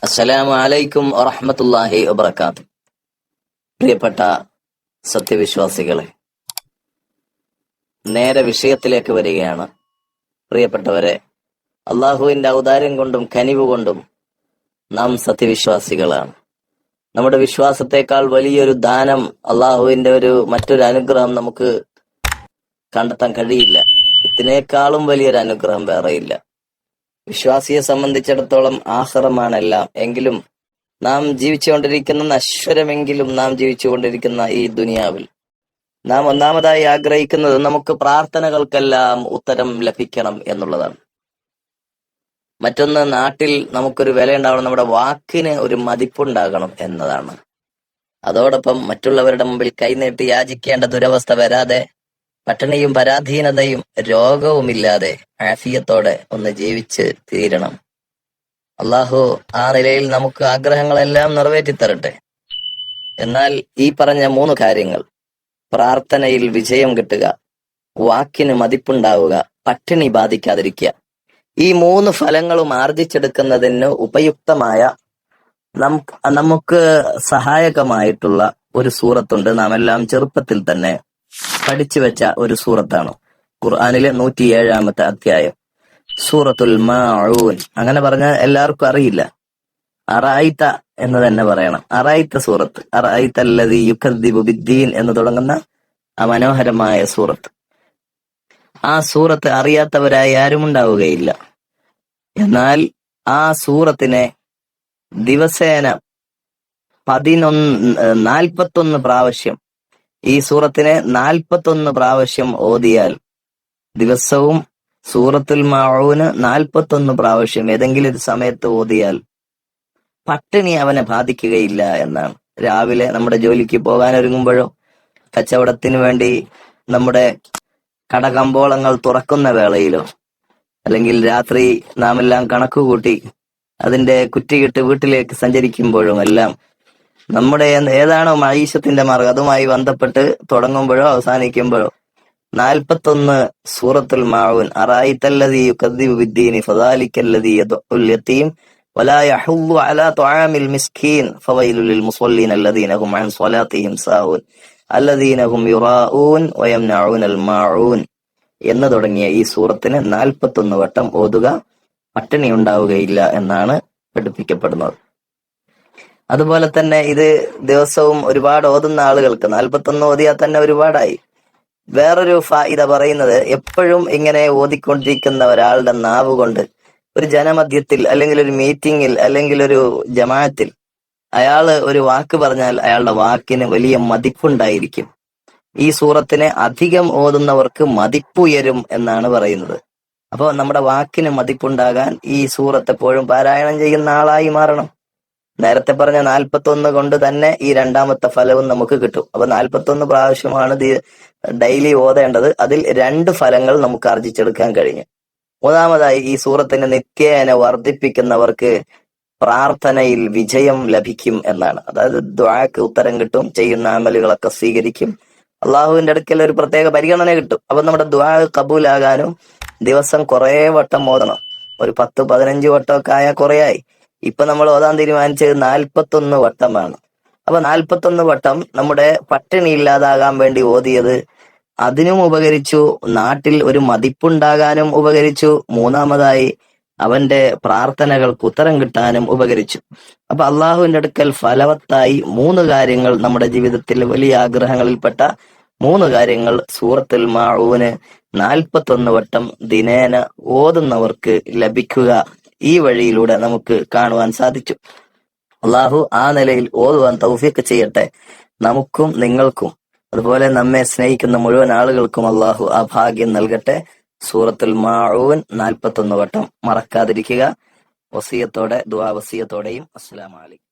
അസ്സലാമു അലൈക്കും വറഹ്മത്തുള്ളാഹി വബറകാതുഹു. പ്രിയപ്പെട്ട സത്യവിശ്വാസികളെ, നേരെ വിഷയത്തിലേക്ക് വരികയാണ്. പ്രിയപ്പെട്ടവരെ, അള്ളാഹുവിന്റെ ഔദാര്യം കൊണ്ടും കനിവ് കൊണ്ടും നാം സത്യവിശ്വാസികളാണ്. നമ്മുടെ വിശ്വാസത്തെക്കാൾ വലിയൊരു ദാനം, അള്ളാഹുവിന്റെ മറ്റൊരു അനുഗ്രഹം നമുക്ക് കണ്ടെത്താൻ കഴിയില്ല. ഇതിനേക്കാളും വലിയൊരു അനുഗ്രഹം വേറെയില്ല. വിശ്വാസിയെ സംബന്ധിച്ചിടത്തോളം ആഖിറമാണെല്ലാം. എങ്കിലും നാം ജീവിച്ചുകൊണ്ടിരിക്കുന്ന നശ്വരമെങ്കിലും നാം ജീവിച്ചുകൊണ്ടിരിക്കുന്ന ഈ ദുനിയാവിൽ നാം ഒന്നാമതായി ആഗ്രഹിക്കുന്നത് നമുക്ക് പ്രാർത്ഥനകൾക്കെല്ലാം ഉത്തരം ലഭിക്കണം എന്നുള്ളതാണ്. മറ്റൊന്ന്, നാട്ടിൽ നമുക്കൊരു വില ഉണ്ടാവണം, നമ്മുടെ വാക്കിന് ഒരു മതിപ്പുണ്ടാകണം എന്നതാണ്. അതോടൊപ്പം മറ്റുള്ളവരുടെ മുമ്പിൽ കൈനീട്ടി യാചിക്കേണ്ട ദുരവസ്ഥ വരാതെ, പട്ടിണിയും പരാധീനതയും രോഗവുമില്ലാതെ ആഫിയത്തോടെ ഒന്ന് ജീവിച്ച് തീരണം. അള്ളാഹു ആ നിലയിൽ നമുക്ക് ആഗ്രഹങ്ങളെല്ലാം നിറവേറ്റിത്തരട്ടെ. എന്നാൽ ഈ പറഞ്ഞ 3 കാര്യങ്ങൾ, പ്രാർത്ഥനയിൽ വിജയം കിട്ടുക, വാക്കിന് മതിപ്പുണ്ടാവുക, പട്ടിണി ബാധിക്കാതിരിക്കുക, ഈ 3 ഫലങ്ങളും ആർജിച്ചെടുക്കുന്നതിന് ഉപയുക്തമായ നമുക്ക് സഹായകമായിട്ടുള്ള ഒരു സൂറത്തുണ്ട്. നാം എല്ലാം ചെറുപ്പത്തിൽ തന്നെ പഠിച്ചു വെച്ച ഒരു സൂറത്താണ്. ഖുർആനിലെ 107-ാമത്തെ അധ്യായം, സൂറത്തുൽ മാഊൻ. അങ്ങനെ പറഞ്ഞാൽ എല്ലാവർക്കും അറിയില്ല. അറഅയ്ത എന്ന് തന്നെ പറയണം. അറഅയ്ത സൂറത്ത്, അറഅയ്ത അല്ലദീ യുകദ്ദിബു ബിദ്ദീൻ എന്ന് തുടങ്ങുന്ന ആ മനോഹരമായ സൂറത്ത്. ആ സൂറത്ത് അറിയാത്തവരായി ആരും ഉണ്ടാവുകയില്ല. എന്നാൽ ആ സൂറത്തിനെ ദിവസേന 41 പ്രാവശ്യം, ഈ സൂറത്തിനെ 41 പ്രാവശ്യം ഓതിയാൽ, ദിവസവും സൂറത്തുൽ മാഊന് 41 പ്രാവശ്യം ഏതെങ്കിലും ഒരു സമയത്ത് ഓതിയാൽ പട്ടിണി അവനെ ബാധിക്കുകയില്ല എന്നാണ്. രാവിലെ നമ്മുടെ ജോലിക്ക് പോകാൻ ഒരുങ്ങുമ്പോഴോ, കച്ചവടത്തിന് വേണ്ടി നമ്മുടെ കടകമ്പോളങ്ങൾ തുറക്കുന്ന വേളയിലോ, അല്ലെങ്കിൽ രാത്രി നാം എല്ലാം കണക്കുകൂട്ടി അതിന്റെ കുറ്റിയിട്ട് വീട്ടിലേക്ക് സഞ്ചരിക്കുമ്പോഴും എല്ലാം നമ്മുടെ ഏതാണോ മഈശത്തിന്റെ മാർഗം അതുമായി ബന്ധപ്പെട്ട് തുടങ്ങുമ്പോഴോ അവസാനിക്കുമ്പോഴോ 41 സൂറത്തുൽ മാഊൻ, അറഅയ്തല്ലദീ യുകദ്ദിബു ബിദ്ദീനി ഫദാലിക്കല്ലദീ യദ്ഉൽ യതീം വലാ യഹുദ്ദു അലാ തുആമിൽ മിസ്കീൻ ഫവൈലുൽ ലിൽ മുസല്ലീന അല്ലദീന ഹും അൻ സ്വലാത്തിഹിം സാഹൂൻ അല്ലദീന ഹും യുറാഊൻ വയംനഊനൽ മാഊൻ എന്ന് തുടങ്ങിയ ഈ സൂറത്തിന് 41 വട്ടം ഓതുക, പട്ടിണി ഉണ്ടാവുകയില്ല എന്നാണ് പഠിപ്പിക്കപ്പെടുന്നത്. അതുപോലെ തന്നെ ഇത് ദിവസവും ഒരുപാട് ഓതുന്ന ആളുകൾക്ക് 41 ഓതിയാൽ തന്നെ ഒരുപാടായി. വേറൊരു ഫായിദ പറയുന്നത്, എപ്പോഴും ഇങ്ങനെ ഓതിക്കൊണ്ടിരിക്കുന്ന ഒരാളുടെ നാവ് കൊണ്ട് ഒരു ജനമധ്യത്തിൽ, അല്ലെങ്കിൽ ഒരു മീറ്റിംഗിൽ, അല്ലെങ്കിൽ ഒരു ജമാഅത്തിൽ അയാള് ഒരു വാക്ക് പറഞ്ഞാൽ അയാളുടെ വാക്കിന് വലിയ മതിപ്പുണ്ടായിരിക്കും. ഈ സൂറത്തിനെ അധികം ഓതുന്നവർക്ക് മതിപ്പുയരും എന്നാണ് പറയുന്നത്. അപ്പോൾ നമ്മുടെ വാക്കിന് മതിപ്പുണ്ടാകാൻ ഈ സൂറത്ത് എപ്പോഴും പാരായണം ചെയ്യുന്ന ആളായി മാറണം. നേരത്തെ പറഞ്ഞ 41 കൊണ്ട് തന്നെ ഈ 2ാമത്തെ ഫലവും നമുക്ക് കിട്ടും. അപ്പൊ 41 പ്രാവശ്യമാണ് ഡെയിലി ഓതേണ്ടത്. അതിൽ 2 ഫലങ്ങൾ നമുക്ക് ആർജിച്ചെടുക്കാൻ കഴിഞ്ഞു. മൂന്നാമതായി, ഈ സൂറത്തിനെ നിത്യേന വർദ്ധിപ്പിക്കുന്നവർക്ക് പ്രാർത്ഥനയിൽ വിജയം ലഭിക്കും എന്നാണ്. അതായത് ദുആക്ക് ഉത്തരം കിട്ടും, ചെയ്യുന്ന അമലുകളൊക്കെ സ്വീകരിക്കും, അള്ളാഹുവിന്റെ അടുക്കൽ ഒരു പ്രത്യേക പരിഗണന കിട്ടും. അപ്പൊ നമ്മുടെ ദുആ കബൂലാകാനും ദിവസം കുറെ വട്ടം ഓതണം. ഒരു 10-15 വട്ടമൊക്കെ ആയാൽ കുറേയായി. ഇപ്പൊ നമ്മൾ ഓതാൻ തീരുമാനിച്ചത് 41 വട്ടമാണ്. അപ്പൊ 41 വട്ടം നമ്മുടെ പട്ടിണി ഇല്ലാതാകാൻ വേണ്ടി ഓതിയത് അതിനും ഉപകരിച്ചു, നാട്ടിൽ ഒരു മതിപ്പുണ്ടാകാനും ഉപകരിച്ചു, മൂന്നാമതായി അവന്റെ പ്രാർത്ഥനകൾക്ക് ഉത്തരം കിട്ടാനും ഉപകരിച്ചു. അപ്പൊ അള്ളാഹുവിന്റെ അടുക്കൽ ഫലവത്തായി 3 കാര്യങ്ങൾ, നമ്മുടെ ജീവിതത്തിൽ വലിയ ആഗ്രഹങ്ങളിൽപ്പെട്ട 3 കാര്യങ്ങൾ സൂറത്തുൽ മാഊന് 41 വട്ടം ദിനേന ഓതുന്നവർക്ക് ലഭിക്കുക ഈ വഴിയിലൂടെ നമുക്ക് കാണുവാൻ സാധിച്ചു. അള്ളാഹു ആ നിലയിൽ ഓതുവാൻ തൗഫീഖ് ചെയ്യട്ടെ, നമുക്കും നിങ്ങൾക്കും. അതുപോലെ നമ്മെ സ്നേഹിക്കുന്ന മുഴുവൻ ആളുകൾക്കും അള്ളാഹു ആ ഭാഗ്യം നൽകട്ടെ. സൂറത്തുൽ മാഊൻ 41 വട്ടം മറക്കാതിരിക്കുക. വസിയത്തോടെ, ദുആ വസിയത്തോടെയും. അസ്സലാമു അലൈക്കും.